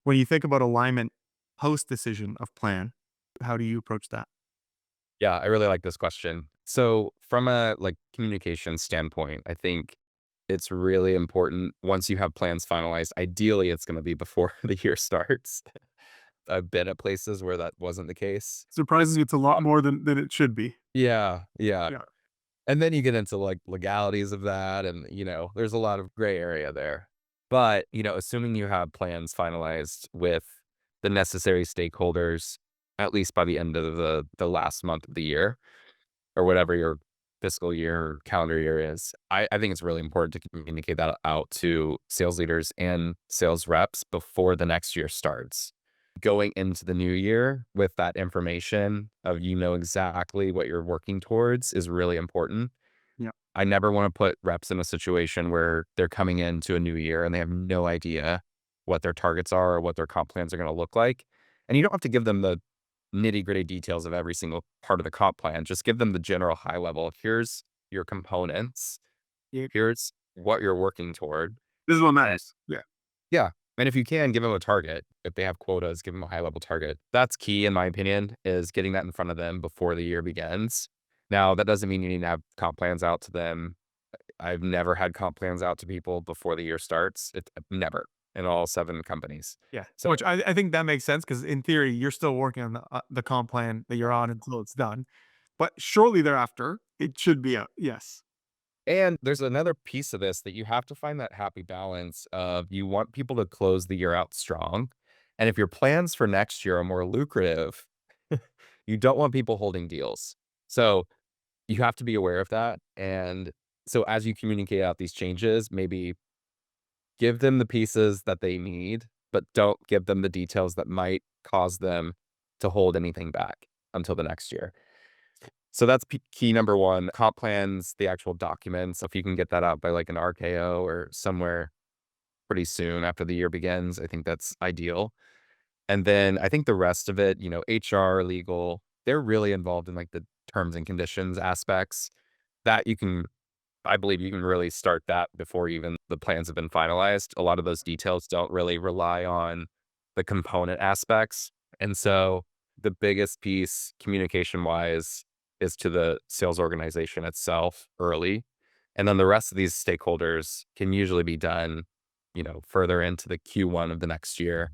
When you think about alignment post decision of plan, how do you approach that? Yeah, I really like this question. So from a communication standpoint, I think it's really important once you have plans finalized. Ideally, it's going to be before the year starts. I've been at places where that wasn't the case. Surprises you it's a lot more than it should be. Yeah, yeah. Yeah. And then you get into legalities of that and there's a lot of gray area there. But, assuming you have plans finalized with the necessary stakeholders at least by the end of the last month of the year, or whatever your fiscal year or calendar year is. I think it's really important to communicate that out to sales leaders and sales reps before the next year starts. Going into the new year with that information of exactly what you're working towards is really important. Yeah. I never want to put reps in a situation where they're coming into a new year and they have no idea what their targets are or what their comp plans are going to look like. And you don't have to give them the nitty-gritty details of every single part of the comp plan. Just give them the general high level. Here's your components. Yeah. Here's what you're working toward. This is what And matters. Yeah. yeah. And if you can, give them a target. If they have quotas, give them a high level target. That's key, in my opinion, is getting that in front of them before the year begins. Now, that doesn't mean you need to have comp plans out to them. I've never had comp plans out to people before the year starts. Never in all 7 companies. Yeah. So Which I think that makes sense because in theory, you're still working on the comp plan that you're on until it's done. But shortly thereafter, it should be out. Yes. And there's another piece of this that you have to find that happy balance of you want people to close the year out strong. And if your plans for next year are more lucrative, you don't want people holding deals. So you have to be aware of that. And so as you communicate out these changes, maybe give them the pieces that they need, but don't give them the details that might cause them to hold anything back until the next year. So that's key number one, comp plans, the actual documents. If you can get that out by like an RKO or somewhere pretty soon after the year begins, I think that's ideal. And then I think the rest of it, HR, legal, they're really involved in like the terms and conditions aspects that I believe you can really start that before even the plans have been finalized. A lot of those details don't really rely on the component aspects. And so the biggest piece communication wise is to the sales organization itself early. And then the rest of these stakeholders can usually be done, further into the Q1 of the next year.